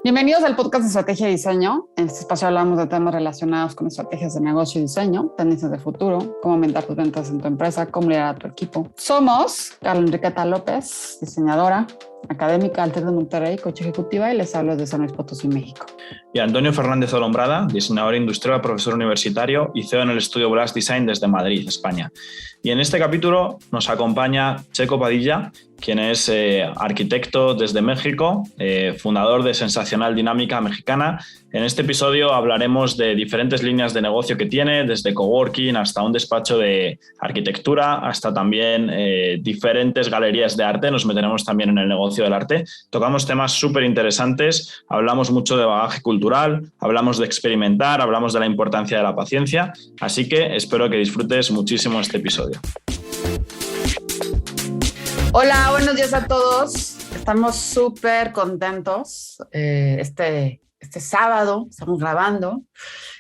Bienvenidos al podcast de Estrategia y Diseño. En este espacio hablamos de temas relacionados con estrategias de negocio y diseño, tendencias de futuro, cómo aumentar tus ventas en tu empresa, cómo liderar a tu equipo. Somos Carla Enriqueta López, diseñadora, académica del TEC de Monterrey, coach ejecutiva, y les hablo desde San Luis Potosí, México. Y Antonio Fernández Olombrada, diseñador industrial, profesor universitario y CEO en el estudio Blast Design desde Madrid, España. Y en este capítulo nos acompaña Checo Padilla, quien es arquitecto desde México, fundador de Sensacional Dinámica Mexicana. En este episodio hablaremos de diferentes líneas de negocio que tiene, desde coworking hasta un despacho de arquitectura, hasta también diferentes galerías de arte. Nos meteremos también en el negocio del arte. Tocamos temas súper interesantes, hablamos mucho de bagaje cultural, hablamos de experimentar, hablamos de la importancia de la paciencia. Así que espero que disfrutes muchísimo este episodio. Hola, buenos días a todos. Estamos súper contentos. Este sábado estamos grabando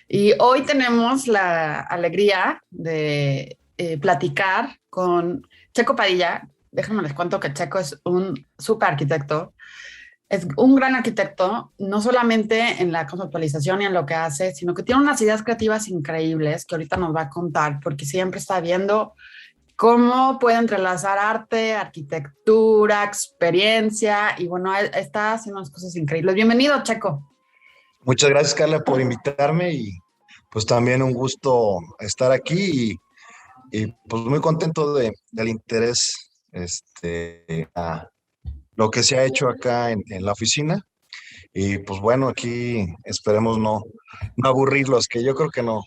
y hoy tenemos la alegría de platicar con Checo Padilla. Déjenme les cuento que Checo es un súper arquitecto. Es un gran arquitecto, no solamente en la conceptualización y en lo que hace, sino que tiene unas ideas creativas increíbles que ahorita nos va a contar, porque siempre está viendo cómo puede entrelazar arte, arquitectura, experiencia, y bueno, él está haciendo unas cosas increíbles. Bienvenido, Checo. Muchas gracias, Carla, por invitarme y pues también un gusto estar aquí y pues muy contento del interés a lo que se ha hecho acá en la oficina. Y pues bueno, aquí esperemos no aburrirlos, que yo creo que no.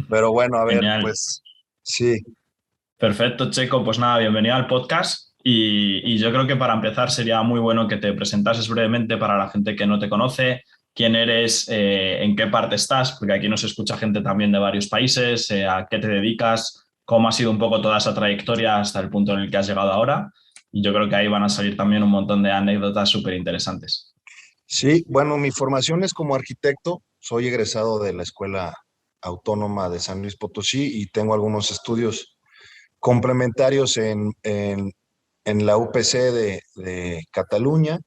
Pero bueno, a ver, Genial. pues sí. Perfecto, Checo. Pues nada, bienvenido al podcast. Y yo creo que para empezar sería muy bueno que te presentases brevemente para la gente que no te conoce, quién eres, en qué parte estás, porque aquí nos escucha gente también de varios países, a qué te dedicas, cómo ha sido un poco toda esa trayectoria hasta el punto en el que has llegado ahora. Y yo creo que ahí van a salir también un montón de anécdotas súper interesantes. Sí, bueno, mi formación es como arquitecto. Soy egresado de la Escuela Autónoma de San Luis Potosí y tengo algunos estudios complementarios en la UPC de Cataluña,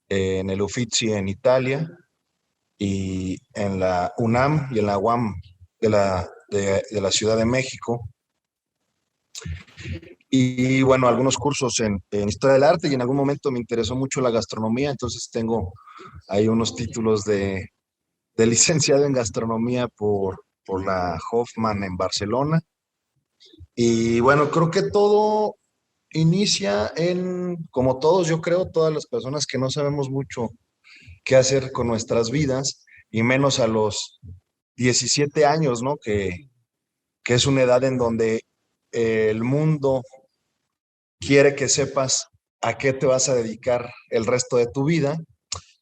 en el Uffizi en Italia y en la UNAM y en la UAM de la Ciudad de México. Y bueno, algunos cursos en Historia del Arte y en algún momento me interesó mucho la gastronomía, entonces tengo ahí unos títulos de licenciado en gastronomía por la Hoffman en Barcelona. Y bueno, creo que todo inicia como todos, yo creo, todas las personas que no sabemos mucho qué hacer con nuestras vidas, y menos a los 17 años, ¿no? Que es una edad en donde el mundo quiere que sepas a qué te vas a dedicar el resto de tu vida.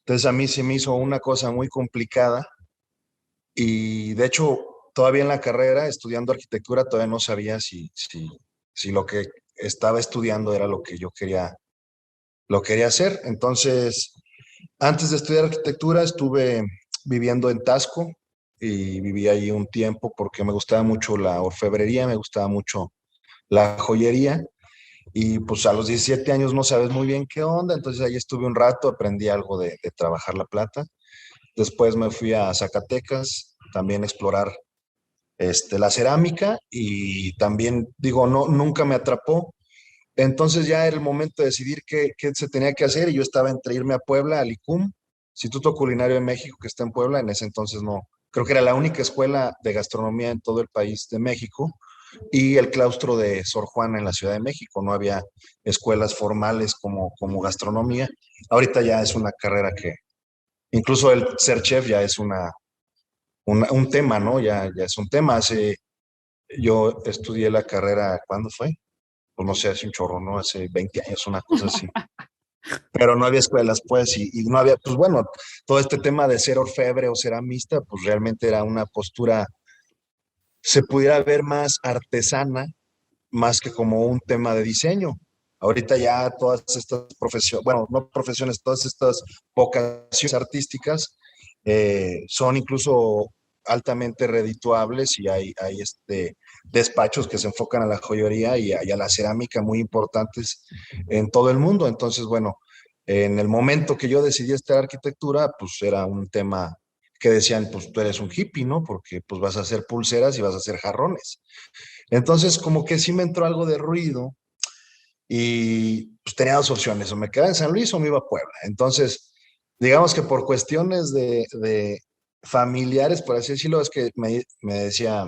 Entonces a mí se me hizo una cosa muy complicada y de hecho todavía en la carrera, estudiando arquitectura, todavía no sabía si lo que estaba estudiando era lo que yo lo quería hacer. Entonces, antes de estudiar arquitectura, estuve viviendo en Tasco y viví ahí un tiempo porque me gustaba mucho la orfebrería, me gustaba mucho la joyería. Y pues a los 17 años no sabes muy bien qué onda, entonces ahí estuve un rato, aprendí algo de trabajar la plata. Después me fui a Zacatecas, también a explorar la cerámica y también, digo, no, nunca me atrapó. Entonces ya era el momento de decidir qué se tenía que hacer y yo estaba entre irme a Puebla, al ICUM, Instituto Culinario de México, que está en Puebla. En ese entonces no, creo que era la única escuela de gastronomía en todo el país de México, y el claustro de Sor Juana en la Ciudad de México. No había escuelas formales como gastronomía. Ahorita ya es una carrera que incluso el ser chef ya es un tema, ¿no? Ya es un tema. Yo estudié la carrera, ¿cuándo fue? Pues no sé, hace un chorro, ¿no? Hace 20 años, una cosa así. Pero no había escuelas, pues, y no había, pues bueno, todo este tema de ser orfebre o ceramista, pues realmente era una postura, se pudiera ver más artesana, más que como un tema de diseño. Ahorita ya todas estas profesiones, bueno, no profesiones, todas estas vocaciones artísticas son incluso altamente redituables, y hay despachos que se enfocan a la joyería y a la cerámica muy importantes en todo el mundo. Entonces, bueno, En el momento que yo decidí estudiar arquitectura, pues era un tema que decían, pues tú eres un hippie, ¿no? Porque pues vas a hacer pulseras y vas a hacer jarrones. Entonces, como que sí me entró algo de ruido y pues tenía dos opciones, o me quedaba en San Luis o me iba a Puebla. Entonces, digamos que por cuestiones de familiares, por así decirlo, es que me decía,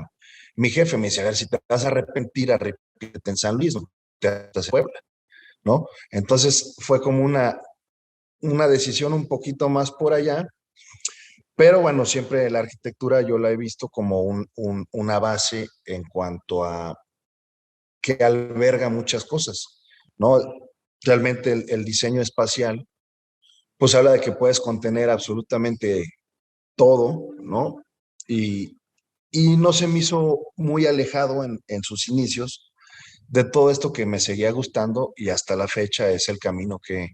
mi jefe me decía, a ver, si te vas a arrepentir, arrepiéntete en San Luis, no te hagas en Puebla, ¿no? Entonces fue como una decisión un poquito más por allá, pero bueno, siempre la arquitectura yo la he visto como una base en cuanto a que alberga muchas cosas, ¿no? Realmente el diseño espacial, pues habla de que puedes contener absolutamente todo, ¿no? Y, y no se me hizo muy alejado en sus inicios de todo esto que me seguía gustando y hasta la fecha es el camino que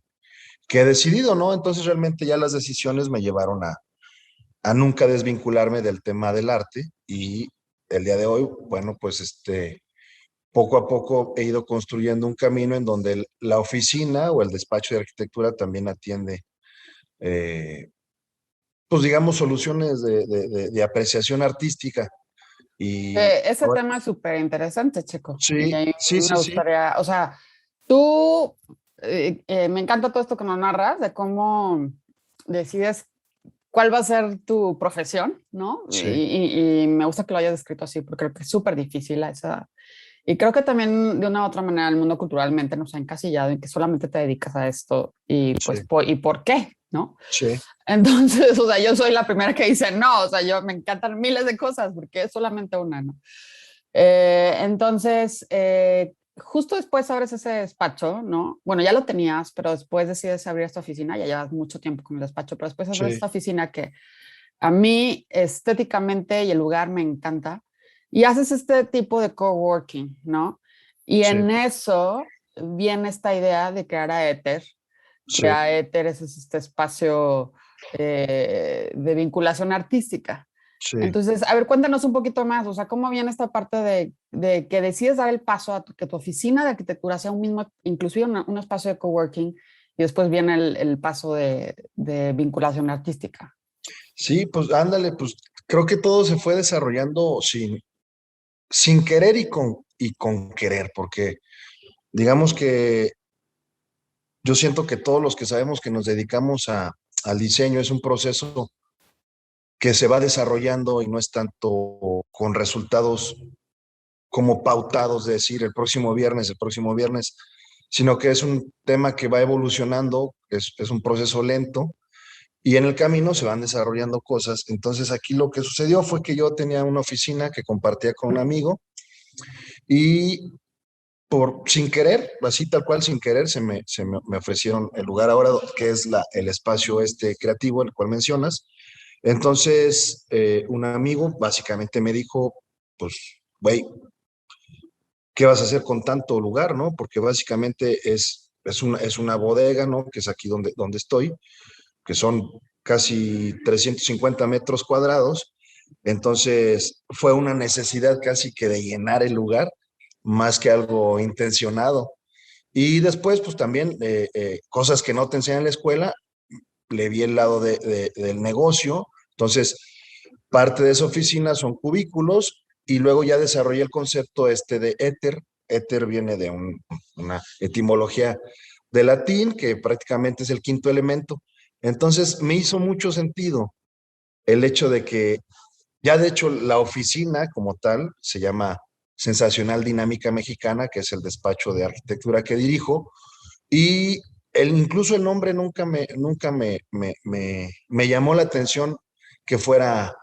he decidido, ¿no? Entonces realmente ya las decisiones me llevaron a nunca desvincularme del tema del arte y el día de hoy, bueno, pues poco a poco he ido construyendo un camino en donde la oficina o el despacho de arquitectura también atiende, eh, pues digamos, soluciones de apreciación artística. Y Ese tema es súper interesante, Checo. Y sí, ahí sí, sí, me sí, gustaría, o sea, tú, me encanta todo esto que nos narras de cómo decides cuál va a ser tu profesión, ¿no? sí, Y me gusta que lo hayas descrito así, porque creo que es súper difícil a esa edad. Y creo que también de una u otra manera el mundo culturalmente nos ha encasillado en que solamente te dedicas a esto y pues, sí, ¿y por qué? ¿No? sí, Entonces, o sea, yo soy la primera que dice no, o sea, yo me encantan miles de cosas porque es solamente una, ¿no? Entonces, justo después abres ese despacho, ¿no? Bueno, ya lo tenías, pero después decides abrir esta oficina, ya llevas mucho tiempo con el despacho, pero después abres sí, esta oficina que a mí estéticamente y el lugar me encanta y haces este tipo de coworking, ¿no? Y sí, en eso viene esta idea de crear Aether, que sí, Aether es este espacio de vinculación artística. sí. Entonces, a ver, cuéntanos un poquito más, o sea, ¿cómo viene esta parte de que decides dar el paso a que tu oficina de arquitectura sea un mismo, inclusive un espacio de coworking, y después viene el paso de vinculación artística? Sí, pues ándale, pues creo que todo se fue desarrollando sin querer y con querer, porque digamos que yo siento que todos los que sabemos que nos dedicamos al diseño es un proceso que se va desarrollando y no es tanto con resultados como pautados de decir el próximo viernes, sino que es un tema que va evolucionando, es un proceso lento y en el camino se van desarrollando cosas. Entonces aquí lo que sucedió fue que yo tenía una oficina que compartía con un amigo y sin querer, así tal cual sin querer, me ofrecieron el lugar ahora que es el espacio creativo, el cual mencionas. Entonces, un amigo básicamente me dijo, pues, güey, ¿qué vas a hacer con tanto lugar, no? Porque básicamente es una bodega, ¿no? Que es aquí donde estoy, que son casi 350 metros cuadrados. Entonces, fue una necesidad casi que de llenar el lugar, más que algo intencionado. Y después, pues también cosas que no te enseñan en la escuela, le vi el lado del negocio. Entonces, parte de esa oficina son cubículos y luego ya desarrollé el concepto de éter. Éter viene de una etimología de latín, que prácticamente es el quinto elemento. Entonces, me hizo mucho sentido el hecho de que ya de hecho la oficina como tal se llama Sensacional Dinámica Mexicana, que es el despacho de arquitectura que dirijo, y incluso el nombre nunca me llamó la atención que fuera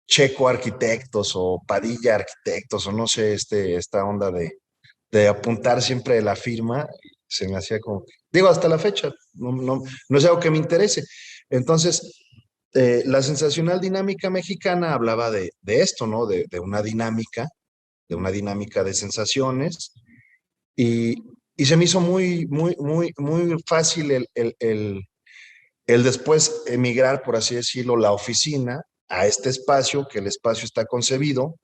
Checo Arquitectos o Padilla Arquitectos o no sé, esta onda de apuntar siempre la firma, se me hacía como, digo, hasta la fecha, no es algo que me interese. Entonces, la sensacional dinámica mexicana hablaba de esto, ¿no? De una dinámica de sensaciones y, y se me hizo muy, muy, muy, muy fácil el después emigrar, por así decirlo, la oficina a este espacio, que el espacio está concebido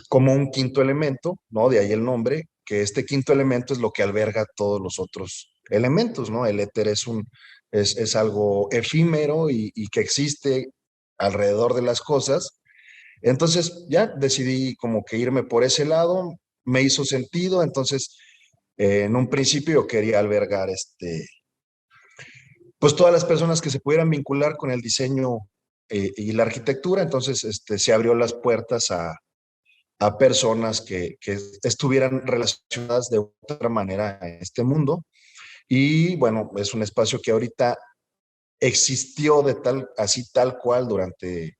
como un quinto elemento, ¿no? De ahí el nombre, que este quinto elemento es lo que alberga todos los otros elementos, ¿no? El éter es algo efímero y que existe alrededor de las cosas. Entonces ya decidí como que irme por ese lado, me hizo sentido, entonces en un principio yo quería albergar pues todas las personas que se pudieran vincular con el diseño y la arquitectura, entonces se abrió las puertas a personas que estuvieran relacionadas de otra manera en este mundo. Y bueno, es un espacio que ahorita existió así tal cual durante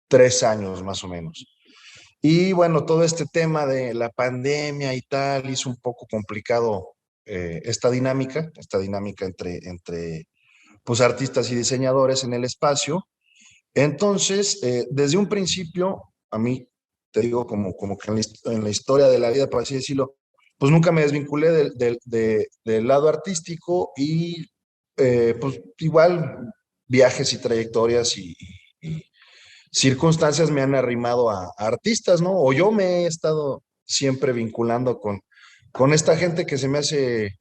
3 años más o menos. Y bueno, todo este tema de la pandemia y tal hizo un poco complicado esta dinámica entre pues, artistas y diseñadores en el espacio. Entonces, desde un principio, a mí, te digo, como que en la historia de la vida, por así decirlo, pues nunca me desvinculé del lado artístico y pues igual viajes y trayectorias y circunstancias me han arrimado a artistas, ¿no? O yo me he estado siempre vinculando con esta gente que se me hace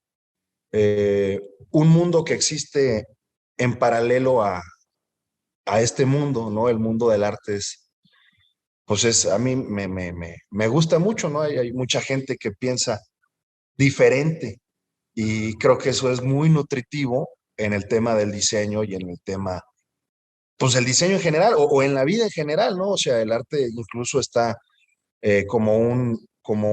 eh, un mundo que existe en paralelo a este mundo, ¿no? El mundo del arte pues a mí me gusta mucho, ¿no? Hay mucha gente que piensa diferente y creo que eso es muy nutritivo en el tema del diseño y en el tema, pues el diseño en general o en la vida en general, ¿no? O sea, el arte incluso está como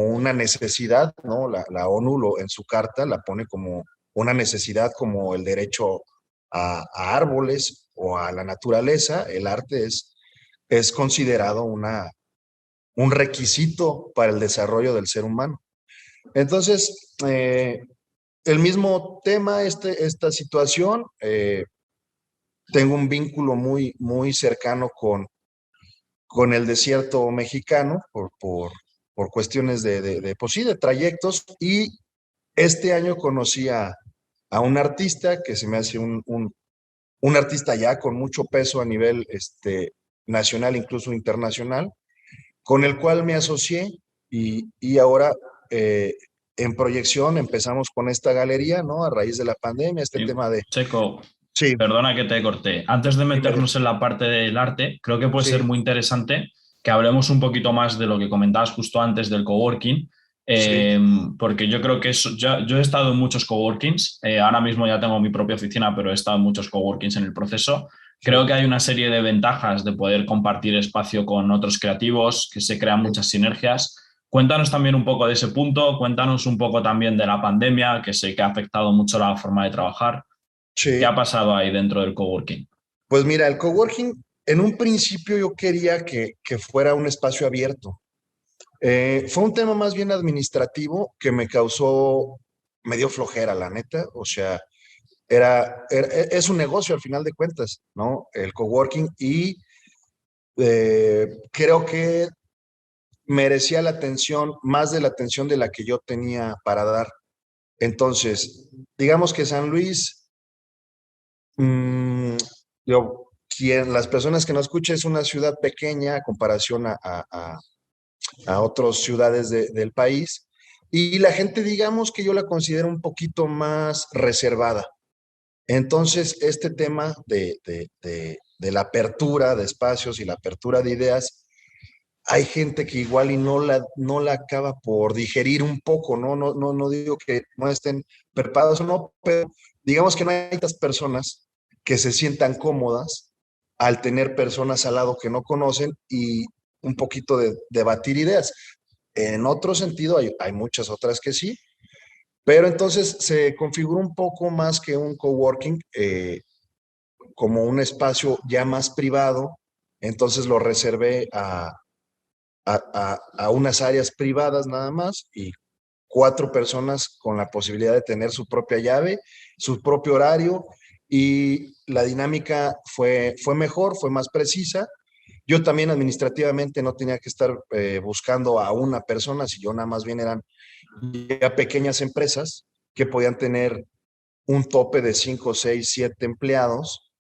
una necesidad, ¿no? La ONU en su carta la pone como una necesidad como el derecho a árboles o a la naturaleza. El arte es considerado un requisito para el desarrollo del ser humano. Entonces, el mismo tema, esta situación, tengo un vínculo muy cercano con el desierto mexicano por cuestiones pues sí, de trayectos. Y este año conocí a un artista que se me hace un artista ya con mucho peso a nivel nacional, incluso internacional, con el cual me asocié y ahora en proyección empezamos con esta galería, ¿no? A raíz de la pandemia, este tema de... Checo, Sí, perdona que te corté. Antes de dime, meternos en la parte del arte, creo que puede ser sí, muy interesante que hablemos un poquito más de lo que comentabas justo antes del coworking, sí, eh, porque yo creo que yo he estado en muchos coworkings, ahora mismo ya tengo mi propia oficina, pero he estado en muchos coworkings en el proceso. Creo sí, que hay una serie de ventajas de poder compartir espacio con otros creativos, que se crean sí. muchas sinergias. Cuéntanos también un poco de ese punto, cuéntanos un poco también de la pandemia, que sé que ha afectado mucho la forma de trabajar. ¿Qué ha Sí. pasado ahí dentro del coworking? Pues mira, el coworking, en un principio yo quería que fuera un espacio abierto. Fue un tema más bien administrativo que me dio flojera, la neta. O sea, es un negocio al final de cuentas, ¿no? El coworking y creo que merecía la atención, más de la atención de la que yo tenía para dar. Entonces, digamos que San Luis, mm, las personas que nos escuchen, es una ciudad pequeña a comparación a otras ciudades del país, y la gente, digamos que yo la considero un poquito más reservada. Entonces, este tema de la apertura de espacios y la apertura de ideas, hay gente que igual y no la acaba por digerir un poco, ¿no? No digo que no estén preparados o no, pero digamos que no hay tantas personas que se sientan cómodas al tener personas al lado que no conocen y un poquito de debatir ideas. En otro sentido, hay muchas otras que sí, pero entonces se configuró un poco más que un coworking, como un espacio ya más privado. Entonces lo reservé a unas áreas privadas nada más y 4 personas con la posibilidad de tener su propia llave, su propio horario, y la dinámica fue mejor, fue más precisa. Yo también administrativamente no tenía que estar buscando a una persona, si yo nada más bien eran ya pequeñas empresas que podían tener un tope de 5, 6, 7 empleados,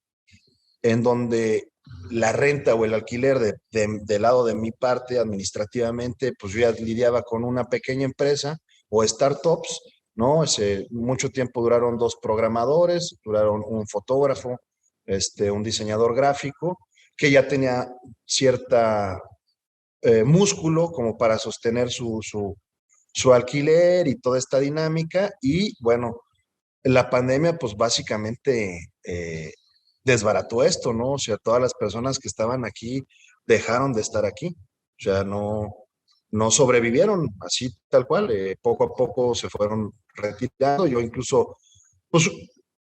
en donde la renta o el alquiler del lado de mi parte administrativamente, pues yo ya lidiaba con una pequeña empresa o startups ¿no? Mucho tiempo duraron 2 programadores, duraron un fotógrafo, un diseñador gráfico, que ya tenía cierta músculo como para sostener su alquiler y toda esta dinámica. Y bueno, la pandemia pues básicamente desbarató esto, ¿no? O sea, todas las personas que estaban aquí dejaron de estar aquí. O sea, no sobrevivieron así tal cual. Poco a poco se fueron retirando. Yo incluso, pues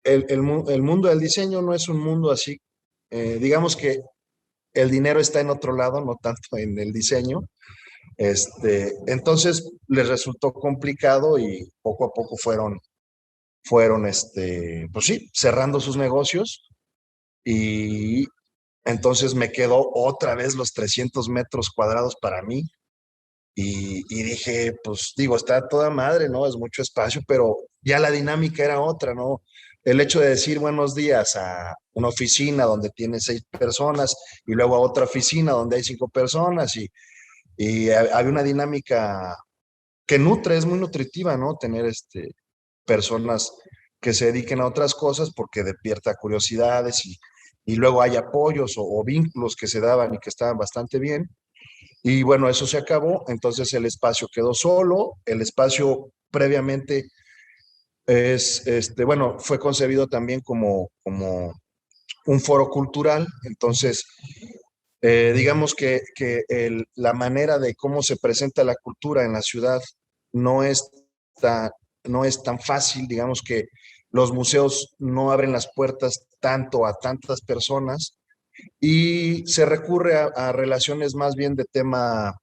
el mundo del diseño no es un mundo así. Digamos que el dinero está en otro lado, no tanto en el diseño. Entonces les resultó complicado y poco a poco fueron, pues sí, cerrando sus negocios, y entonces me quedó otra vez los 300 metros cuadrados para mí, y dije, pues digo, está toda madre, ¿no? Es mucho espacio, pero ya la dinámica era otra, ¿no? El hecho de decir buenos días a una oficina donde tiene 6 personas y luego a otra oficina donde hay 5 personas, y hay una dinámica que nutre, es muy nutritiva, ¿no? Tener personas que se dediquen a otras cosas porque despierta curiosidades, y luego hay apoyos o vínculos que se daban y que estaban bastante bien. Y bueno, eso se acabó, entonces el espacio quedó solo. El espacio previamente bueno, fue concebido también como un foro cultural. Entonces digamos que la manera de cómo se presenta la cultura en la ciudad no es tan, no es tan fácil. Digamos que los museos no abren las puertas tanto a tantas personas, y se recurre a relaciones más bien de tema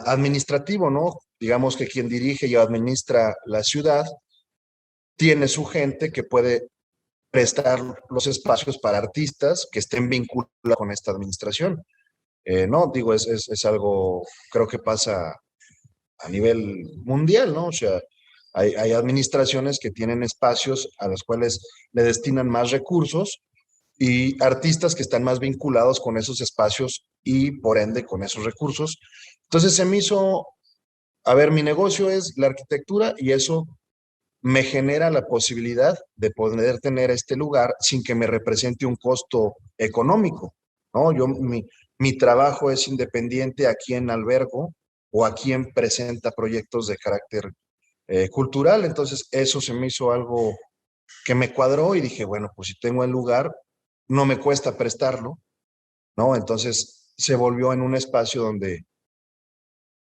administrativo, ¿no? Digamos que quien dirige y administra la ciudad tiene su gente que puede prestar los espacios para artistas que estén vinculados con esta administración. No, digo, es algo, creo que pasa a nivel mundial, ¿no? O sea, hay administraciones que tienen espacios a los cuales le destinan más recursos, y artistas que están más vinculados con esos espacios y por ende con esos recursos. Entonces se me hizo, a ver, mi negocio es la arquitectura, y eso me genera la posibilidad de poder tener este lugar sin que me represente un costo económico, ¿no? Mi trabajo es independiente a quién albergo o a quién presenta proyectos de carácter cultural. Entonces eso se me hizo algo que me cuadró, y dije, bueno, pues si tengo el lugar, no me cuesta prestarlo, ¿no? Entonces se volvió en un espacio donde,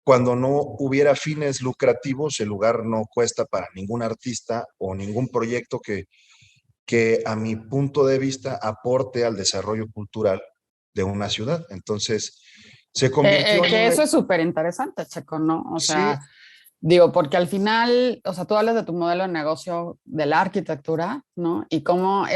cuando no hubiera fines lucrativos, el lugar no cuesta para ningún artista o ningún proyecto que a mi punto de vista aporte al desarrollo cultural de una ciudad. Entonces, se convirtió en Que una... eso es súper interesante, Checo, ¿no? O Sí, sea, digo, porque al final, o sea, tú hablas de tu modelo de negocio de la arquitectura, ¿no? Y cómo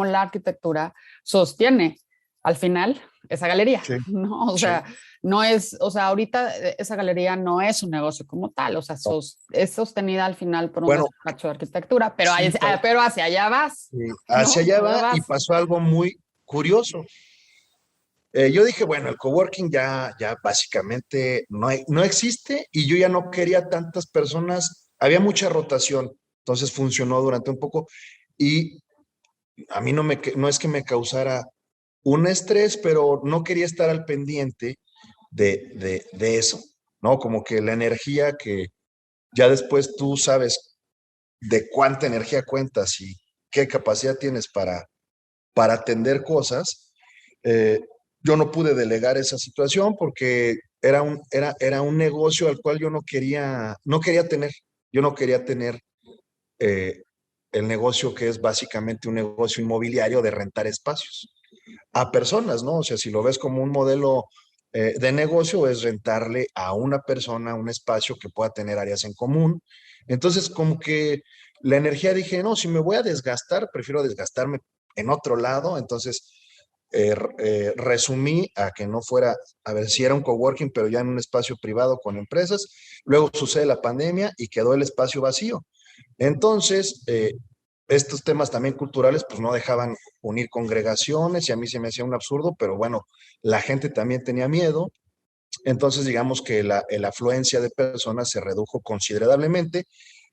la arquitectura sostiene al final esa galería, sí, ¿no? O sí. sea, no es, o sea, ahorita esa galería no es un negocio como tal, o sea, No. es sostenida al final por un Bueno, despacho de arquitectura, pero, sí, pero hacia allá vas, hacia ¿no? allá Allá va, y vas. pasó algo muy curioso. Yo dije, bueno, el coworking ya básicamente no existe, y yo ya no quería tantas personas, había mucha rotación, entonces funcionó durante un poco, y a mí no es que me causara un estrés, pero no quería estar al pendiente de eso, ¿no? Como que la energía, que ya después tú sabes de cuánta energía cuentas y qué capacidad tienes para atender cosas. eh, yo no pude delegar esa situación porque era un negocio al cual yo no quería tener. Yo no quería tener eh, el negocio, que es básicamente un negocio inmobiliario de rentar espacios a personas, ¿no? O sea, si lo ves como un modelo de negocio, es rentarle a una persona un espacio que pueda tener áreas en común. Entonces, como que la energía, dije, no, si me voy a desgastar, prefiero desgastarme en otro lado. Entonces, resumí a que no fuera, a ver, si era un coworking, pero ya en un espacio privado con empresas. Luego sucede la pandemia y quedó el espacio vacío. Entonces, estos temas también culturales, pues no dejaban unir congregaciones, y a mí se me hacía un absurdo, pero bueno, la gente también tenía miedo. Entonces, digamos que la afluencia de personas se redujo considerablemente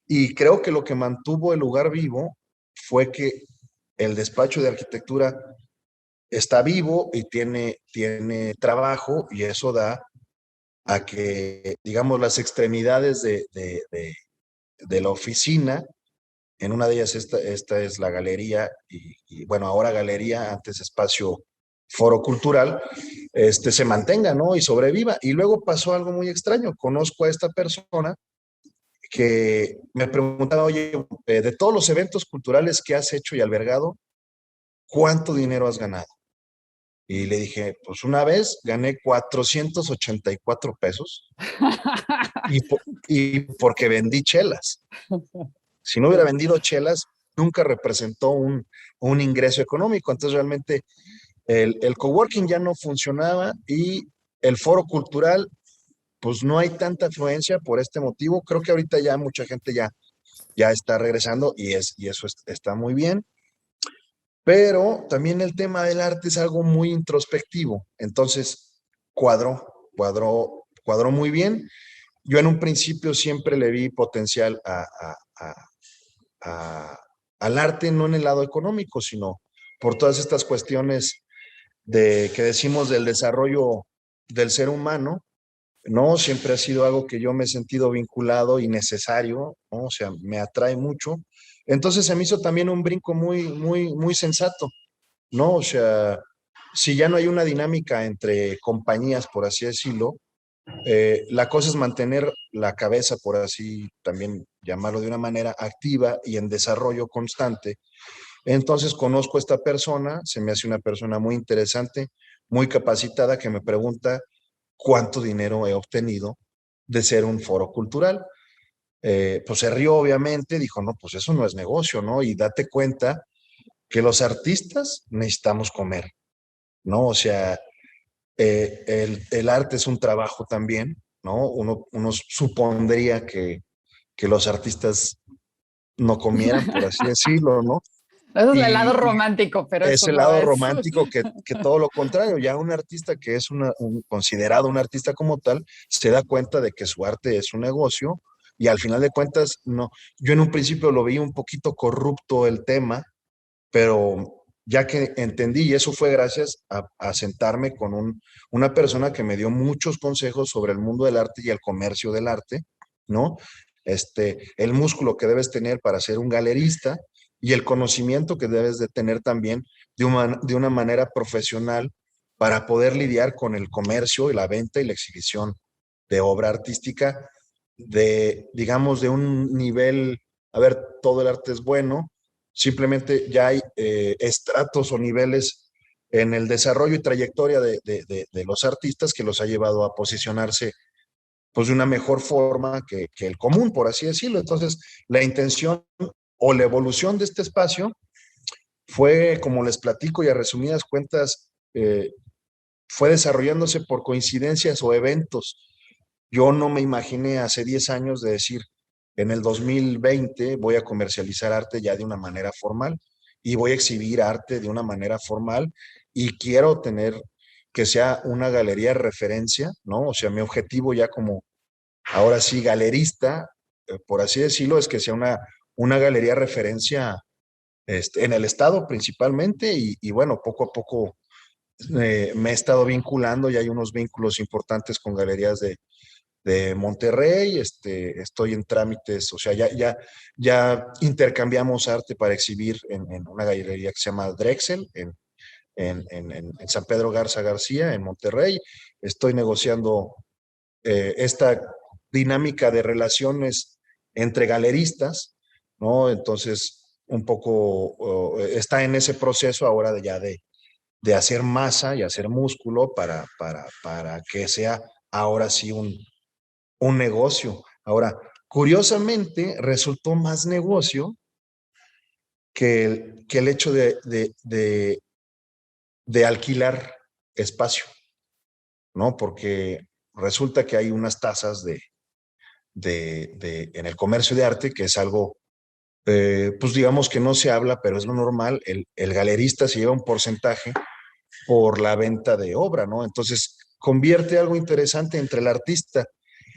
y creo que lo que mantuvo el lugar vivo fue que el despacho de arquitectura está vivo y tiene trabajo y eso da a que, digamos, las extremidades de la oficina, en una de ellas esta es la galería y, bueno, ahora galería, antes espacio foro cultural, se mantenga, ¿no? Y sobreviva. Y luego pasó algo muy extraño. Conozco a esta persona que me preguntaba, oye, de todos los eventos culturales que has hecho y albergado, ¿cuánto dinero has ganado? Y le dije, pues una vez gané 484 pesos y, y porque vendí chelas. Si no hubiera vendido chelas, nunca representó un ingreso económico. Entonces realmente el coworking ya no funcionaba y el foro cultural, pues no hay tanta afluencia por este motivo. Creo que ahorita ya mucha gente ya está regresando y eso está muy bien. Pero también el tema del arte es algo muy introspectivo. Entonces, cuadró muy bien. Yo en un principio siempre le vi potencial a- al arte, no en el lado económico, sino por todas estas cuestiones que decimos del desarrollo del ser humano, ¿no? Siempre ha sido algo que yo me he sentido vinculado y necesario, ¿no? O sea, me atrae mucho. Entonces se me hizo también un brinco muy sensato, ¿no? O sea, si ya no hay una dinámica entre compañías, por así decirlo, la cosa es mantener la cabeza, por así también llamarlo de una manera activa y en desarrollo constante. Entonces conozco a esta persona, se me hace una persona muy interesante, muy capacitada, que me pregunta cuánto dinero he obtenido de ser un foro cultural. Pues se rió obviamente, dijo, no, pues eso no es negocio, ¿no? Y date cuenta que los artistas necesitamos comer, ¿no? O sea, el arte es un trabajo también, ¿no? Uno supondría que los artistas no comieran, por así decirlo, ¿no? Eso es el lado Y romántico, pero eso ese no lado es. romántico que todo lo contrario, ya un artista que es considerado un artista como tal, se da cuenta de que su arte es un negocio y al final de cuentas, no, yo en un principio lo veía un poquito corrupto el tema, pero ya que entendí, y eso fue gracias a sentarme con una persona que me dio muchos consejos sobre el mundo del arte y el comercio del arte, ¿no? El músculo que debes tener para ser un galerista y el conocimiento que debes de tener también de una manera profesional para poder lidiar con el comercio y la venta y la exhibición de obra artística digamos, de un nivel, a ver, todo el arte es bueno, simplemente ya hay estratos o niveles en el desarrollo y trayectoria de los artistas que los ha llevado a posicionarse pues de una mejor forma que el común, por así decirlo. Entonces, la intención o la evolución de este espacio fue, como les platico y a resumidas cuentas, fue desarrollándose por coincidencias o eventos. Yo no me imaginé hace 10 años de decir, en el 2020 voy a comercializar arte ya de una manera formal y voy a exhibir arte de una manera formal y quiero tener que sea una galería de referencia, ¿no? O sea, mi objetivo ya como, ahora sí, galerista, por así decirlo, es que sea una galería de referencia en el estado principalmente y bueno, poco a poco me he estado vinculando y hay unos vínculos importantes con galerías de Monterrey, estoy en trámites, o sea, ya intercambiamos arte para exhibir en una galería que se llama Drexel, en San Pedro Garza García, en Monterrey. Estoy negociando esta dinámica de relaciones entre galeristas, ¿no? Entonces, un poco está en ese proceso ahora de hacer masa y hacer músculo para que sea ahora sí un negocio. Ahora, curiosamente, resultó más negocio que el hecho de alquilar espacio, ¿no? Porque resulta que hay unas tasas en el comercio de arte, que es algo, pues digamos que no se habla, pero es lo normal. El galerista se lleva un porcentaje por la venta de obra, ¿no? Entonces, convierte algo interesante entre el artista,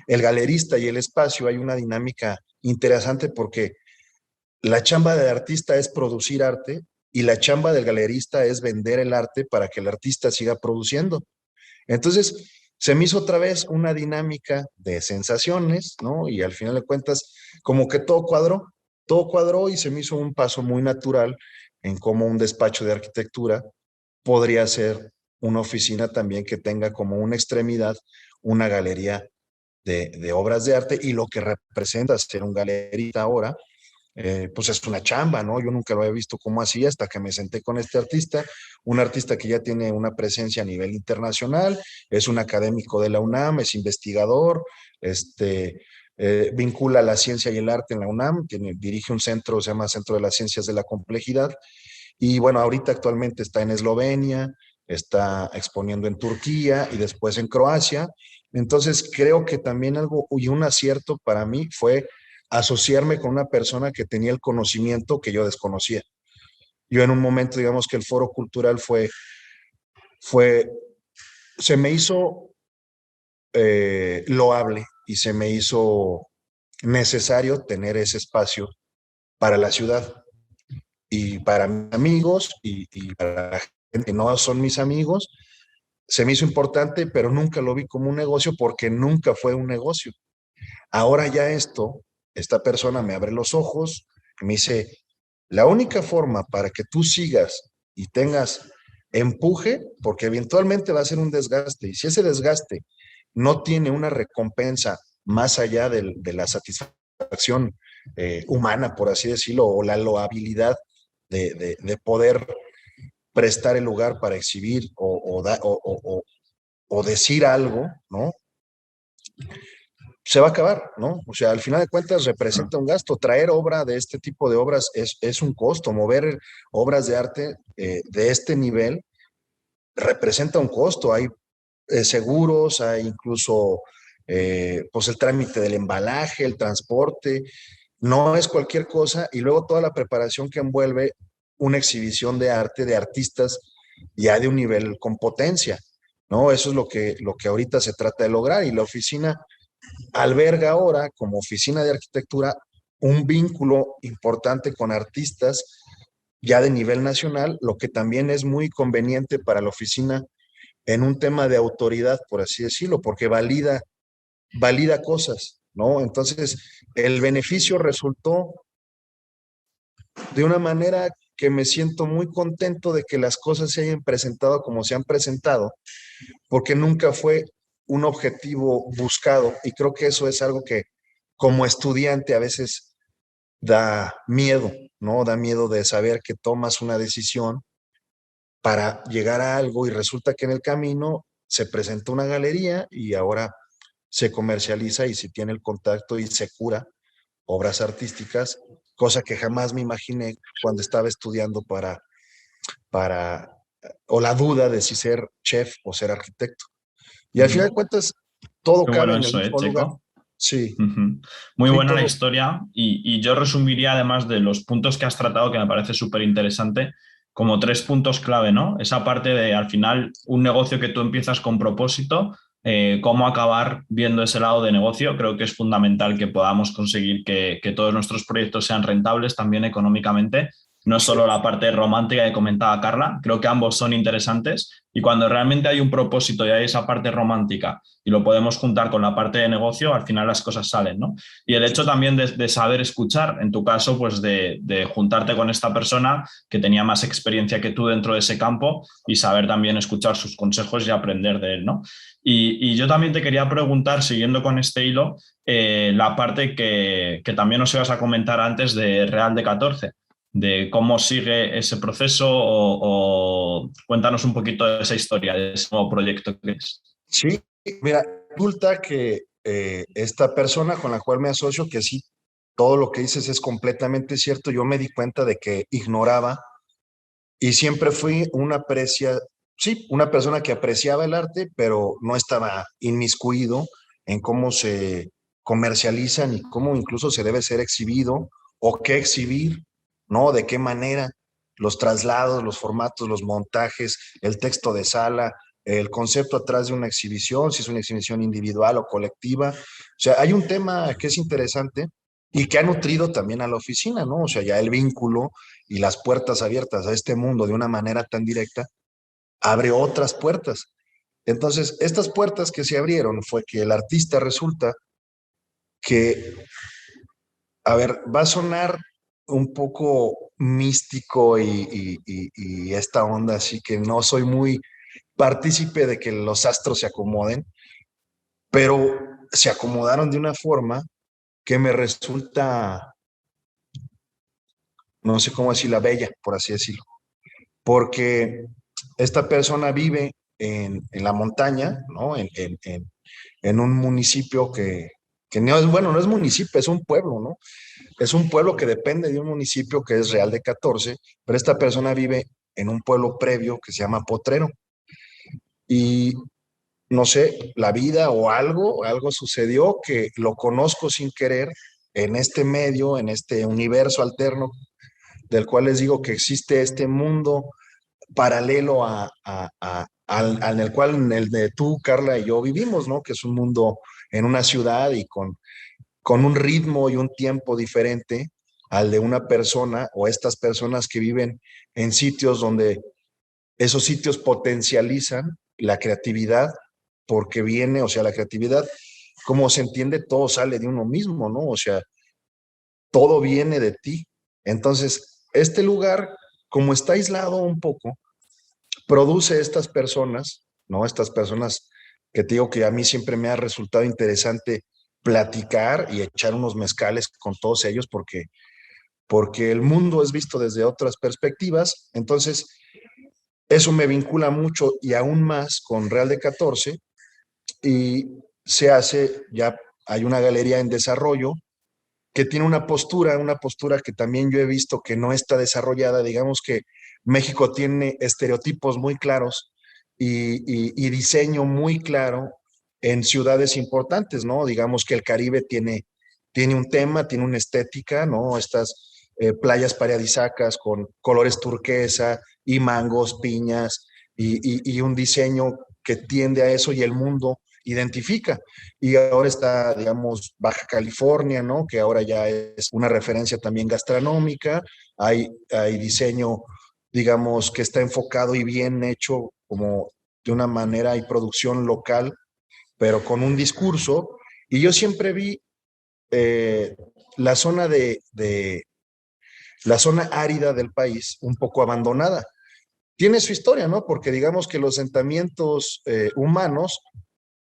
el galerista y el espacio. Hay una dinámica interesante porque la chamba del artista es producir arte y la chamba del galerista es vender el arte para que el artista siga produciendo. Entonces, se me hizo otra vez una dinámica de sensaciones, ¿no? Y al final de cuentas, como que todo cuadró y se me hizo un paso muy natural en cómo un despacho de arquitectura podría ser una oficina también que tenga como una extremidad una galería de obras de arte y lo que representa ser un galerista ahora, pues es una chamba, ¿no? Yo nunca lo había visto como así hasta que me senté con este artista, un artista que ya tiene una presencia a nivel internacional, es un académico de la UNAM, es investigador, vincula la ciencia y el arte en la UNAM, dirige un centro, se llama Centro de las Ciencias de la Complejidad, y bueno, ahorita actualmente está en Eslovenia, está exponiendo en Turquía y después en Croacia. Entonces creo que también algo y un acierto para mí fue asociarme con una persona que tenía el conocimiento que yo desconocía. Yo en un momento, digamos que el foro cultural fue se me hizo loable y se me hizo necesario tener ese espacio para la ciudad y para mis amigos y para la gente que no son mis amigos. Se me hizo importante, pero nunca lo vi como un negocio porque nunca fue un negocio. Ahora ya esta persona me abre los ojos y me dice, la única forma para que tú sigas y tengas empuje, porque eventualmente va a ser un desgaste, y si ese desgaste no tiene una recompensa más allá de la satisfacción humana, por así decirlo, o la loabilidad de poder prestar el lugar para exhibir o decir algo, ¿no? Se va a acabar, ¿no? O sea, al final de cuentas representa un gasto. Traer obra de este tipo de obras es un costo. Mover obras de arte de este nivel representa un costo. Hay seguros, hay incluso pues el trámite del embalaje, el transporte. No es cualquier cosa. Y luego toda la preparación que envuelve una exhibición de arte de artistas ya de un nivel con potencia, ¿no? Eso es lo que ahorita se trata de lograr. Y la oficina alberga ahora como oficina de arquitectura un vínculo importante con artistas ya de nivel nacional, lo que también es muy conveniente para la oficina en un tema de autoridad, por así decirlo, porque valida cosas, ¿no? Entonces, el beneficio resultó de una manera que me siento muy contento de que las cosas se hayan presentado como se han presentado, porque nunca fue un objetivo buscado y creo que eso es algo que como estudiante a veces da miedo, ¿no? Da miedo de saber que tomas una decisión para llegar a algo y resulta que en el camino se presenta una galería y ahora se comercializa y se tiene el contacto y se cura obras artísticas, cosa que jamás me imaginé cuando estaba estudiando para o la duda de si ser chef o ser arquitecto. Y al final de cuentas, todo Qué cabe bueno en el eso, mismo lugar. Checo. Sí, Ujú. Muy sí, buena la todo. historia y yo resumiría además de los puntos que has tratado, que me parece súper interesante, como tres puntos clave, ¿no? Esa parte de al final un negocio que tú empiezas con propósito, cómo acabar viendo ese lado de negocio. Creo que es fundamental que podamos conseguir que todos nuestros proyectos sean rentables también económicamente. No Sí, solo la parte romántica que comentaba Carla, creo que ambos son interesantes y cuando realmente hay un propósito y hay esa parte romántica y lo podemos juntar con la parte de negocio, al final las cosas salen, ¿no? Y el hecho también de saber escuchar, en tu caso, pues de juntarte con esta persona que tenía más experiencia que tú dentro de ese campo y saber también escuchar sus consejos y aprender de él, ¿no? Y yo también te quería preguntar, siguiendo con este hilo, la parte que también nos ibas a comentar antes de Real de 14 de cómo sigue ese proceso o cuéntanos un poquito de esa historia, de ese nuevo proyecto que es. sí. Mira, resulta que esta persona con la cual me asocio, que sí, todo lo que dices es completamente cierto, yo me di cuenta de que ignoraba y siempre fui sí, una persona que apreciaba el arte, pero no estaba inmiscuido en cómo se comercializan y cómo incluso se debe ser exhibido o qué exhibir, ¿no? De qué manera, los traslados, los formatos, los montajes, el texto de sala, el concepto atrás de una exhibición, si es una exhibición individual o colectiva. O sea, hay un tema que es interesante y que ha nutrido también a la oficina, ¿no? O sea, ya el vínculo y las puertas abiertas a este mundo de una manera tan directa abre otras puertas. Entonces, estas puertas que se abrieron fue que el artista resulta que, a ver, va a sonar un poco místico y esta onda, así que no soy muy partícipe de que los astros se acomoden, pero se acomodaron de una forma que me resulta, no sé cómo decirla, bella, por así decirlo, porque esta persona vive en la montaña, ¿no? En un municipio que no es, bueno, no es municipio, es un pueblo, ¿no? Es un pueblo que depende de un municipio que es Real de 14, pero esta persona vive en un pueblo previo que se llama Potrero. Y no sé, la vida o algo sucedió que lo conozco sin querer en este medio, en este universo alterno del cual les digo que existe este mundo paralelo al el cual en el de tú, Carla y yo vivimos, ¿no? Que es un mundo en una ciudad y con un ritmo y un tiempo diferente al de una persona o estas personas que viven en sitios donde esos sitios potencializan la creatividad porque viene, o sea, la creatividad, como se entiende, todo sale de uno mismo, ¿no? O sea, todo viene de ti. Entonces, este lugar, como está aislado un poco, produce estas personas, ¿no? Estas personas que te digo que a mí siempre me ha resultado interesante platicar y echar unos mezcales con todos ellos porque el mundo es visto desde otras perspectivas. Entonces, eso me vincula mucho y aún más con Real de 14 y se hace, ya hay una galería en desarrollo que tiene una postura que también yo he visto que no está desarrollada. Digamos que México tiene estereotipos muy claros y diseño muy claro en ciudades importantes, ¿no? Digamos que el Caribe tiene un tema, tiene una estética, ¿no? Estas playas paradisacas con colores turquesa y mangos, piñas y un diseño que tiende a eso y el mundo identifica. Y ahora está, digamos, Baja California, ¿no? Que ahora ya es una referencia también gastronómica. Hay diseño, digamos, que está enfocado y bien hecho como de una manera y producción local, pero con un discurso. Y yo siempre vi eh, la zona la zona árida del país un poco abandonada. Tiene su historia, ¿no? Porque digamos que los asentamientos humanos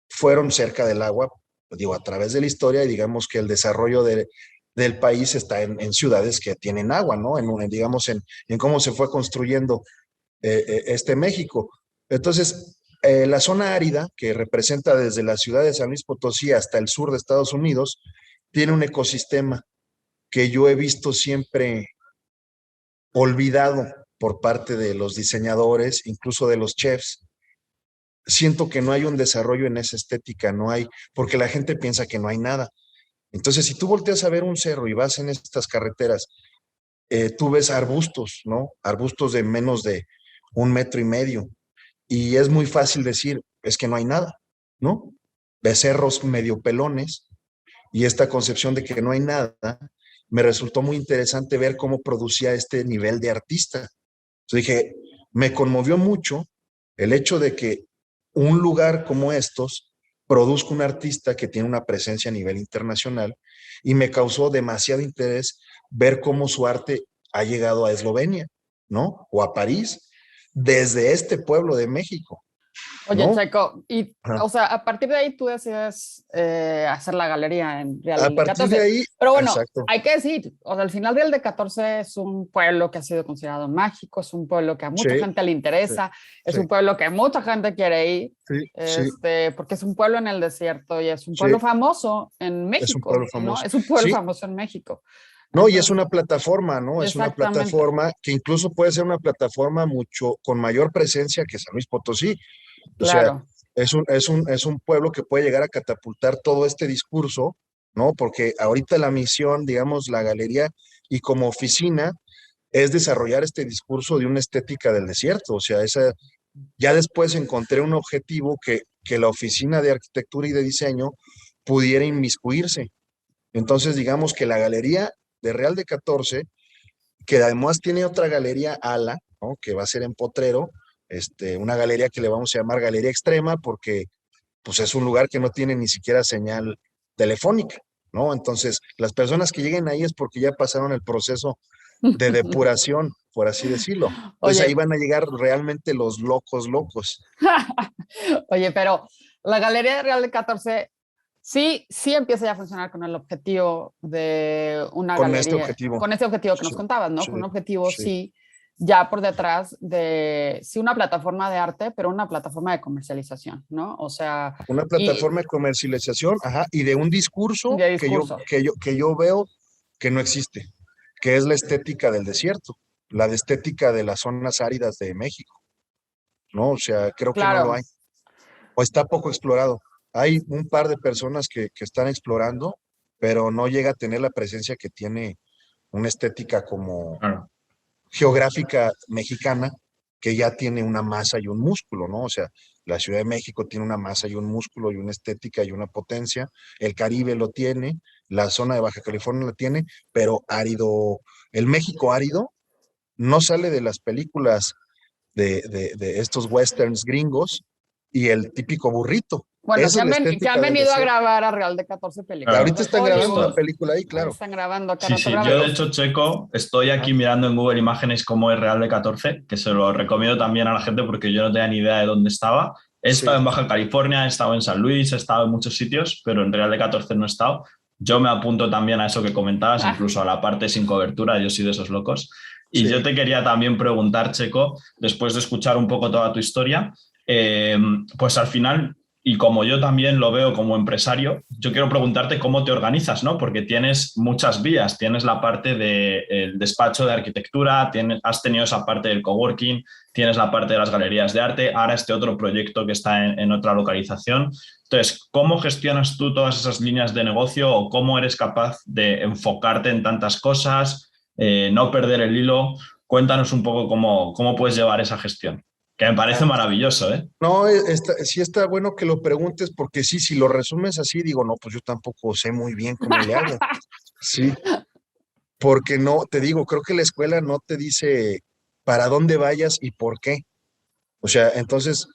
fueron cerca del agua, digo, a través de la historia, y digamos que el desarrollo del país está en ciudades que tienen agua, ¿no? Digamos, en cómo se fue construyendo este México. Entonces, la zona árida, que representa desde la ciudad de San Luis Potosí hasta el sur de Estados Unidos, tiene un ecosistema que yo he visto siempre olvidado por parte de los diseñadores, incluso de los chefs. Siento que no hay un desarrollo en esa estética, no hay, porque la gente piensa que no hay nada. Entonces, si tú volteas a ver un cerro y vas en estas carreteras, tú ves arbustos, ¿no? Arbustos de menos de 1,5 metros, y es muy fácil decir, es que no hay nada, ¿no? Becerros medio pelones, y esta concepción de que no hay nada, me resultó muy interesante ver cómo producía este nivel de artista. Entonces dije, me conmovió mucho el hecho de que un lugar como estos produzca un artista que tiene una presencia a nivel internacional y me causó demasiado interés ver cómo su arte ha llegado a Eslovenia, ¿no? O a París, desde este pueblo de México, Oye, ¿no? Checo, y, Ajá. o sea, a partir de ahí tú decides hacer la galería en A Real de partir de 14. ahí, Pero bueno, exacto, hay que decir, o sea, al final Real de 14 es un pueblo que ha sido considerado mágico, es un pueblo que a sí, mucha gente le sí, interesa, es sí, un pueblo que mucha gente quiere ir, sí, sí, porque es un pueblo en el desierto y es un sí, pueblo famoso en es un pueblo México, ¿no? famoso. Es un pueblo Sí, famoso en México. no, y es Entonces, una plataforma, ¿no? Es una exactamente, plataforma que incluso puede ser una plataforma mucho con mayor presencia que San Luis Potosí. O sea, claro. es un pueblo que puede llegar a catapultar todo este discurso, ¿no? Porque ahorita la misión, digamos, la galería y como oficina es desarrollar este discurso de una estética del desierto, o sea, Ya después encontré un objetivo que la oficina de arquitectura y de diseño pudiera inmiscuirse. Entonces, digamos que la galería de Real de 14, que además tiene otra galería ala, ¿no? Que va a ser en Potrero, una galería que le vamos a llamar Galería Extrema, porque pues es un lugar que no tiene ni siquiera señal telefónica, ¿no? Entonces, las personas que lleguen ahí es porque ya pasaron el proceso de depuración, por así decirlo. Entonces ahí Oye, van a llegar realmente los locos, locos. oye, pero la Galería Real de 14 sí empieza ya a funcionar con el objetivo de una Con este galería, objetivo. con ese objetivo que nos Sí, contabas, ¿no? sí, Con un objetivo sí. sí, ya por detrás de, sí, una plataforma de arte, pero una plataforma de comercialización, ¿no? O sea, Una y plataforma de comercialización, ajá, y de un discurso de que yo, discurso. que yo, que yo veo que no existe, que es la estética del desierto, la de estética de las zonas áridas de México, ¿no? O sea, creo que no lo Claro, hay, o está poco explorado. Hay un par de personas que están explorando, pero no llega a tener la presencia que tiene una estética como Claro. geográfica mexicana, que ya tiene una masa y un músculo, ¿no? O sea, la Ciudad de México tiene una masa y un músculo y una estética y una potencia, el Caribe lo tiene, la zona de Baja California la tiene, pero árido, el México árido no sale de las películas de estos westerns gringos y el típico burrito. bueno, Esa es la que han estética del venido a desierto. grabar a Real de 14 películas Claro, Ahorita de están grabando una Hollywood, justo. película ahí, ahí claro. están grabando a cada Sí, rato sí, graban yo de los... hecho, Checo, estoy Ajá. aquí mirando en Google Imágenes cómo es Real de 14, que se lo recomiendo también a la gente porque yo no tenía ni idea de dónde estaba. He estado Sí, en Baja California, he estado en San Luis, he estado en muchos sitios, pero en Real de 14 no he estado. Yo me apunto también a eso que comentabas, Ah, incluso a la parte sin cobertura, yo soy de esos locos. Y yo sí. te quería también preguntar, Checo, después de escuchar un poco toda tu historia, eh, pues al final y como yo también lo veo como empresario, yo quiero preguntarte cómo te organizas, ¿no? Porque tienes muchas vías. Tienes la parte del despacho de arquitectura, has tenido esa parte del coworking, tienes la parte de las galerías de arte, ahora este otro proyecto que está en otra localización. Entonces, ¿cómo gestionas tú todas esas líneas de negocio o cómo eres capaz de enfocarte en tantas cosas, no perder el hilo? Cuéntanos un poco cómo puedes llevar esa gestión, que me parece maravilloso, ¿eh? No, sí está bueno que lo preguntes porque sí, si lo resumes así, digo, no, pues yo tampoco sé muy bien cómo le hago. Sí, porque no, te digo, creo que la escuela no te dice para dónde vayas y por qué. O sea, entonces,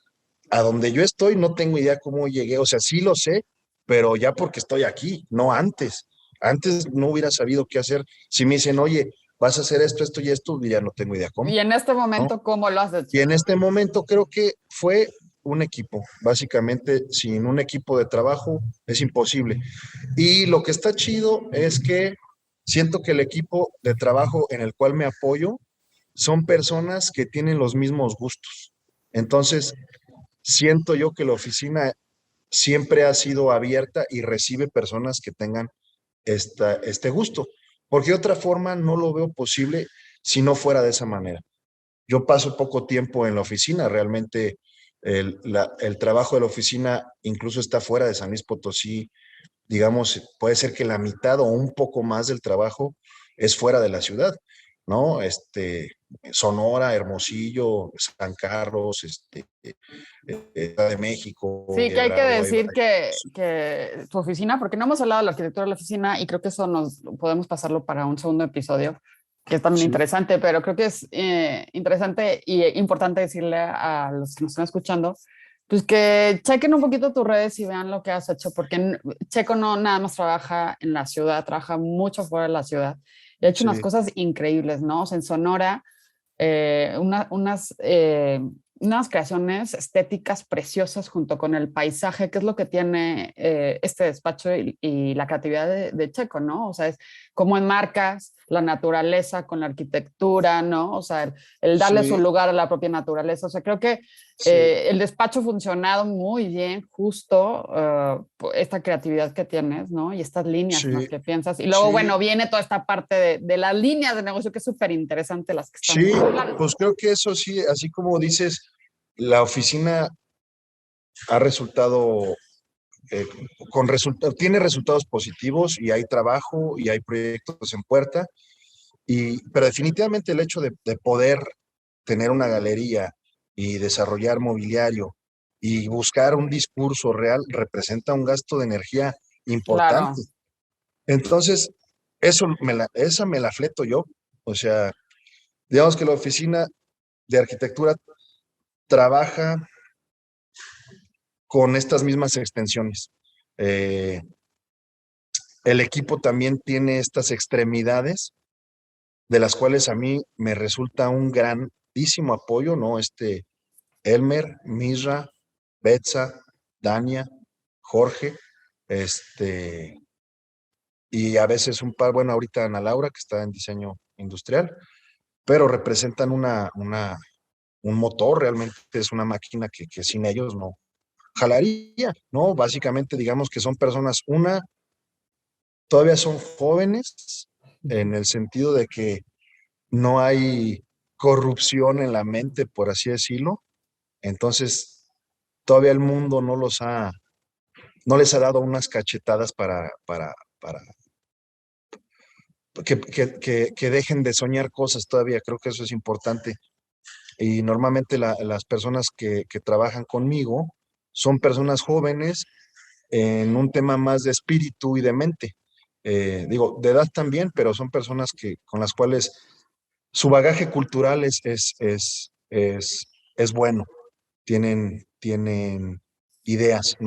a donde yo estoy no tengo idea cómo llegué. O sea, sí lo sé, pero ya porque estoy aquí, no antes. Antes no hubiera sabido qué hacer. Si me dicen, oye, vas a hacer esto, esto y esto, ya no tengo idea cómo, y en este ¿no? momento, ¿cómo lo has Y hecho? en este momento creo que fue un equipo. Básicamente, sin un equipo de trabajo es imposible. Y lo que está chido es que siento que el equipo de trabajo en el cual me apoyo son personas que tienen los mismos gustos. Entonces, siento yo que la oficina siempre ha sido abierta y recibe personas que tengan este gusto, porque de otra forma no lo veo posible si no fuera de esa manera. Yo paso poco tiempo en la oficina, realmente el trabajo de la oficina incluso está fuera de San Luis Potosí, digamos, puede ser que la mitad o un poco más del trabajo es fuera de la ciudad, ¿no? Sonora, Hermosillo, San Carlos, Ciudad de México, Sí, que hay que Bravo, decir que tu oficina, porque no hemos hablado de la arquitectura de la oficina y creo que eso nos podemos pasarlo para un segundo episodio, que es también sí, interesante, pero creo que es interesante y importante decirle a los que nos están escuchando, pues que chequen un poquito tus redes y vean lo que has hecho, porque Checo no nada más trabaja en la ciudad, trabaja mucho fuera de la ciudad y ha hecho unas sí, cosas increíbles, ¿no? O sea, en Sonora, unas creaciones estéticas preciosas junto con el paisaje, que es lo que tiene este despacho y la creatividad de Checo, ¿no? O sea, es cómo enmarcas la naturaleza con la arquitectura, ¿no? O sea, el darle su sí, lugar a la propia naturaleza. O sea, creo que sí, el despacho ha funcionado muy bien, justo esta creatividad que tienes, ¿no? Y estas líneas en las sí, que piensas. Y luego, sí, bueno, viene toda esta parte de las líneas de negocio que es súper interesante las que estamos sí, hablando. pues creo que eso sí, así como dices, la oficina ha resultado tiene resultados positivos y hay trabajo y hay proyectos en puerta, pero definitivamente el hecho de poder tener una galería y desarrollar mobiliario y buscar un discurso real representa un gasto de energía Claro, importante. Entonces, esa me la fleto yo. O sea, digamos que la oficina de arquitectura trabaja con estas mismas extensiones. Eh, el equipo también tiene estas extremidades, de las cuales a mí me resulta un grandísimo apoyo, ¿no? Elmer, Misra, Betsa, Dania, Jorge, y a veces un par, bueno, ahorita Ana Laura, que está en diseño industrial, pero representan un motor, realmente es una máquina que sin ellos no jalaría, ¿no? Básicamente digamos que son personas, todavía son jóvenes en el sentido de que no hay corrupción en la mente, por así decirlo. Entonces, todavía el mundo no les ha dado unas cachetadas para que dejen de soñar cosas todavía. Creo que eso es importante. Y normalmente las personas que trabajan conmigo son personas jóvenes en un tema más de espíritu y de mente. Digo, de edad también, pero son personas con las cuales su bagaje cultural es bueno. Tienen ideas,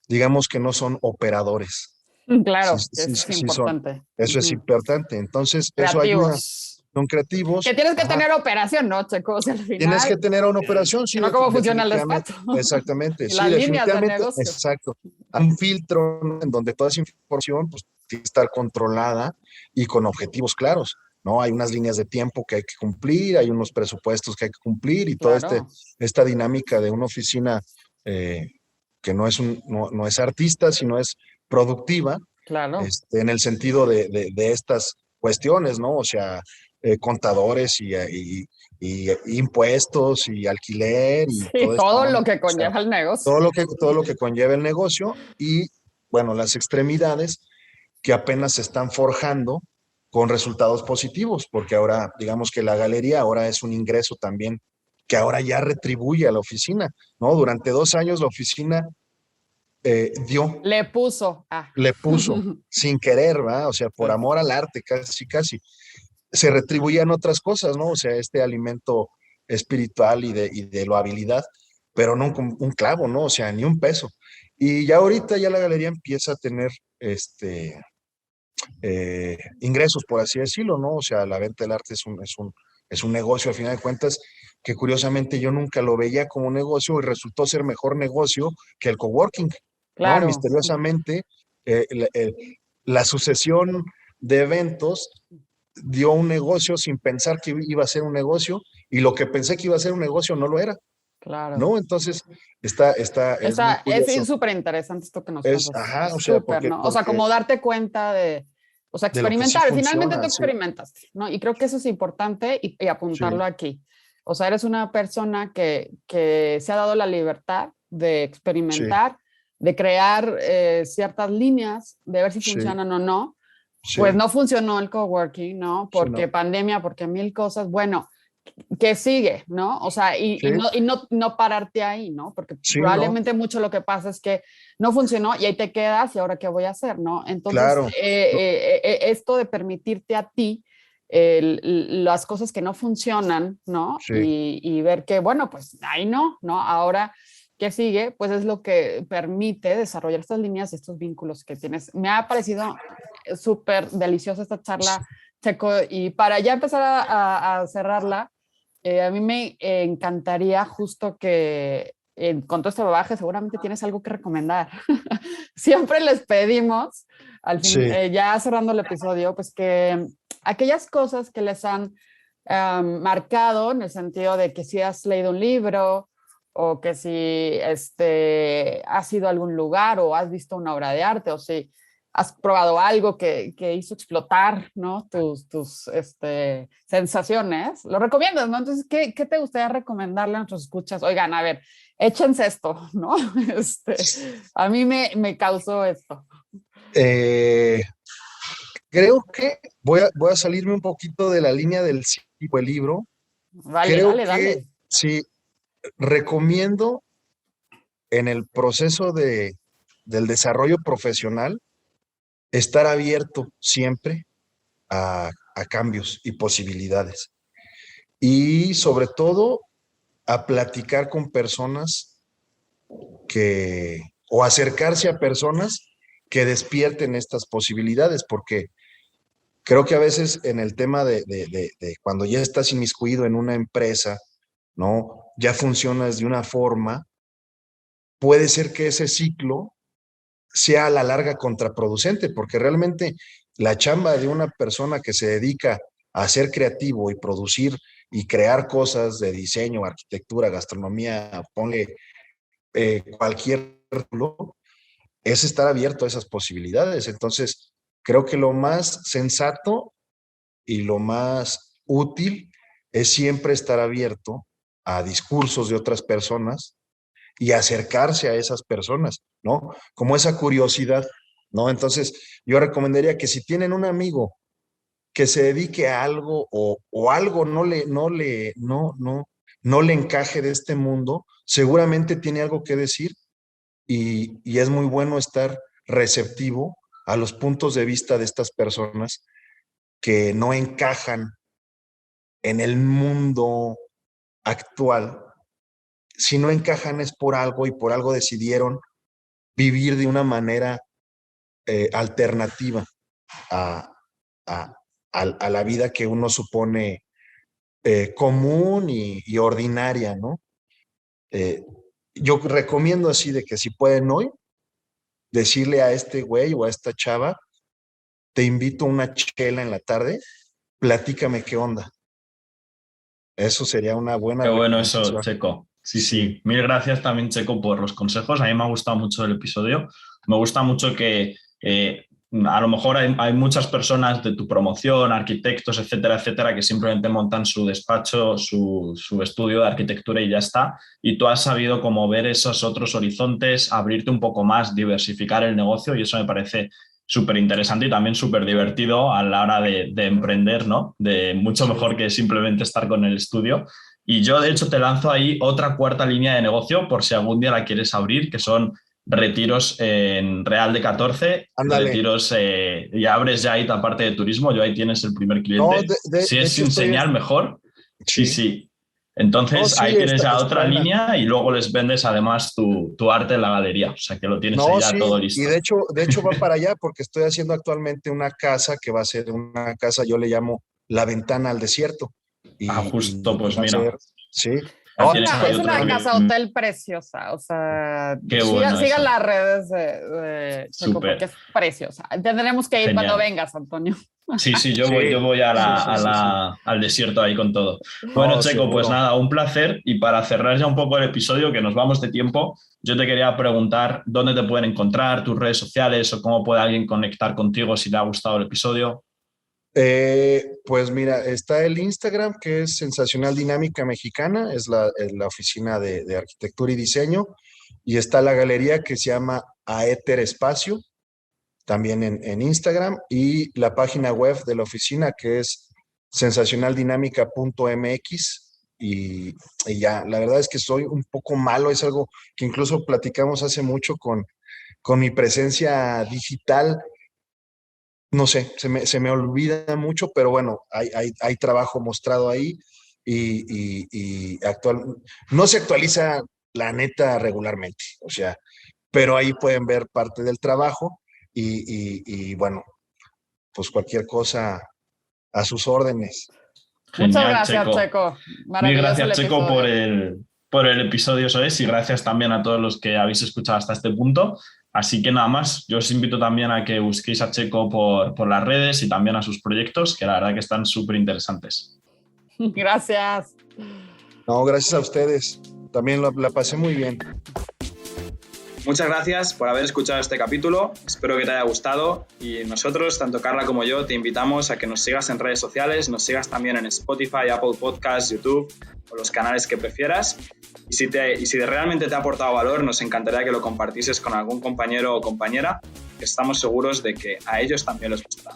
digamos que no son operadores. Sí, claro, que sí, eso es sí son. importante. Eso es Ujú. importante. Entonces, eso ayuda. Creativos. Son creativos. Que tienes que Ajá. tener operación, ¿no, Checo? O sea, al Tienes que final, tener una operación, sí, sino cómo funciona el definitivamente. despacho Exactamente, y sí, las líneas de definitivamente, negocio. exacto. Hay un filtro, ¿no? En donde toda esa información pues, tiene que estar controlada y con objetivos claros, ¿no? Hay unas líneas de tiempo que hay que cumplir, hay unos presupuestos que hay que cumplir y toda Claro, esta dinámica de una oficina eh, que no es artista, sino es productiva, claro. en el sentido de estas cuestiones, ¿no? O sea, contadores y impuestos y alquiler y Sí, toda esta todo onda. lo que O sea, conlleva el negocio. todo lo que conlleva el negocio y, bueno, las extremidades que apenas se están forjando con resultados positivos, porque ahora, digamos que la galería ahora es un ingreso también que ahora ya retribuye a la oficina, ¿no? Durante 2 años la oficina dio, Le puso. Ah. le puso sin querer, ¿va? O sea, por Sí. amor al arte, casi, casi. Se retribuían otras cosas, ¿no? O sea, este alimento espiritual y de la habilidad, pero no un clavo, ¿no? O sea, ni un peso. Y ya ahorita ya la galería empieza a tener ingresos, por así decirlo, ¿no? O sea, la venta del arte es un negocio, al final de cuentas, que curiosamente yo nunca lo veía como negocio y resultó ser mejor negocio que el coworking, ¿no? Claro. Misteriosamente, eh, la, eh, la sucesión de eventos dio un negocio sin pensar que iba a ser un negocio y lo que pensé que iba a ser un negocio no lo era, Claro. ¿no? Entonces, es muy Es curioso. súper interesante esto que nos cuentas. Ajá, Es o sea, súper, porque, ¿no? O sea, porque como darte cuenta o sea, de lo que sí experimentar. Finalmente funciona, tú sí, experimentaste, ¿no? Y creo que eso es importante y apuntarlo sí, aquí. O sea, eres una persona que se ha dado la libertad de sí, experimentar, de crear ciertas líneas, de ver si sí, funcionan o no. Pues sí, no funcionó el coworking, ¿no? sí, Porque no, pandemia, porque mil cosas. Bueno, ¿qué sigue, no? O sea, sí, no pararte ahí, ¿no? Porque sí, no, probablemente mucho lo que pasa es que no funcionó y ahí te quedas y ahora qué voy a hacer, ¿no? Entonces, claro, no, esto de permitirte a ti las cosas que no funcionan, ¿no? sí, Y ver que, bueno, pues ahí no, ¿no? Ahora, ¿qué sigue? Pues es lo que permite desarrollar estas líneas y estos vínculos que tienes. Me ha parecido súper deliciosa esta charla, Checo, y para ya empezar a cerrarla, a mí me encantaría justo que con todo este babaje seguramente tienes algo que recomendar. Siempre les pedimos, al fin, sí, ya cerrando el episodio, pues que aquellas cosas que les han marcado en el sentido de que si has leído un libro o que si has ido a algún lugar o has visto una obra de arte o si has probado algo que hizo explotar, ¿no? tus sensaciones, lo recomiendas, ¿no? Entonces, ¿qué te gustaría recomendarle a nuestros escuchas? Oigan, a ver, échense esto, ¿no? A mí me causó esto. eh, creo que voy a salirme un poquito de la línea del libro. Dale, Creo dale, que dale. sí, recomiendo en el proceso del desarrollo profesional estar abierto siempre a cambios y posibilidades. Y sobre todo a platicar con personas o acercarse a personas que despierten estas posibilidades, porque creo que a veces en el tema de cuando ya estás inmiscuido en una empresa, ¿no? Ya funcionas de una forma, puede ser que ese ciclo sea a la larga contraproducente, porque realmente la chamba de una persona que se dedica a ser creativo y producir y crear cosas de diseño, arquitectura, gastronomía, ponle cualquier título, es estar abierto a esas posibilidades. Entonces, creo que lo más sensato y lo más útil es siempre estar abierto a discursos de otras personas y acercarse a esas personas, ¿no? Como esa curiosidad, ¿no? Entonces, yo recomendaría que si tienen un amigo que se dedique a algo o algo no le encaje de este mundo, seguramente tiene algo que decir y es muy bueno estar receptivo a los puntos de vista de estas personas que no encajan en el mundo actual. Si no encajan es por algo y por algo decidieron vivir de una manera alternativa a, a, a la vida que uno supone común y ordinaria, ¿no? Yo recomiendo así de que si pueden hoy, decirle a este güey o a esta chava, te invito a una chela en la tarde, platícame qué onda. Eso sería una buena Qué bueno eso, recomendación. Checo. Sí, Sí. sí. Mil gracias también, Checo, por los consejos. A mí me ha gustado mucho el episodio. Me gusta mucho que a lo mejor hay muchas personas de tu promoción, arquitectos, etcétera, etcétera, que simplemente montan su despacho, su estudio de arquitectura y ya está. Y tú has sabido cómo ver esos otros horizontes, abrirte un poco más, diversificar el negocio y eso me parece súper interesante y también súper divertido a la hora de emprender, ¿no? De mucho mejor que simplemente estar con el estudio. Y yo, de hecho, te lanzo ahí otra cuarta línea de negocio por si algún día la quieres abrir, que son retiros en Real de 14, Ándale. retiros, y abres ya ahí la parte de turismo, yo ahí tienes el primer No, cliente. Si de es hecho sin estoy, señal, mejor. Sí, sí. sí. No, Entonces sí, ahí tienes ya está otra en la, línea y luego les vendes además tu arte en la galería. O sea que lo tienes ahí no, ya sí, todo y listo. de hecho va para allá porque estoy haciendo actualmente una casa que va a ser una casa, yo le llamo La Ventana al Desierto. Ah, justo, Y pues va a ser, mira, sí. ya Es No, tienes una, ahí es otro una casa cliente. hotel preciosa, o sea, Qué bueno sigan eso. las redes de Checo porque Súper. es preciosa. Tendremos que ir cuando Genial. vengas, Antonio. Sí, sí, sí, yo voy a sí, sí, sí, sí. al desierto ahí con todo. Bueno, No, Checo, pues seguro. nada, un placer. Y para cerrar ya un poco el episodio, que nos vamos de tiempo, yo te quería preguntar dónde te pueden encontrar, tus redes sociales o cómo puede alguien conectar contigo si le ha gustado el episodio. Pues mira, está el Instagram que es Sensacional Dinámica Mexicana, es la oficina de arquitectura y diseño, y está la galería que se llama Aether Espacio, también en Instagram, y la página web de la oficina que es sensacionaldinámica.mx, y ya, la verdad es que soy un poco malo, es algo que incluso platicamos hace mucho con mi presencia digital. No sé, se me olvida mucho, pero bueno, hay trabajo mostrado ahí y no se actualiza la neta regularmente, o sea, pero ahí pueden ver parte del trabajo y bueno, pues cualquier cosa a sus órdenes. Muchas Genial, gracias, Checo. Checo. Mil Maravilloso el gracias, Checo, episodio. por el episodio, eso es, y gracias también a todos los que habéis escuchado hasta este punto. Así que nada más, yo os invito también a que busquéis a Checo por las redes y también a sus proyectos, que la verdad que están súper interesantes. Gracias. No, gracias a ustedes. También la pasé muy bien. Muchas gracias por haber escuchado este capítulo, espero que te haya gustado y nosotros, tanto Carla como yo, te invitamos a que nos sigas en redes sociales, nos sigas también en Spotify, Apple Podcasts, YouTube o los canales que prefieras y si realmente te ha aportado valor, nos encantaría que lo compartieses con algún compañero o compañera, que estamos seguros de que a ellos también les gustará.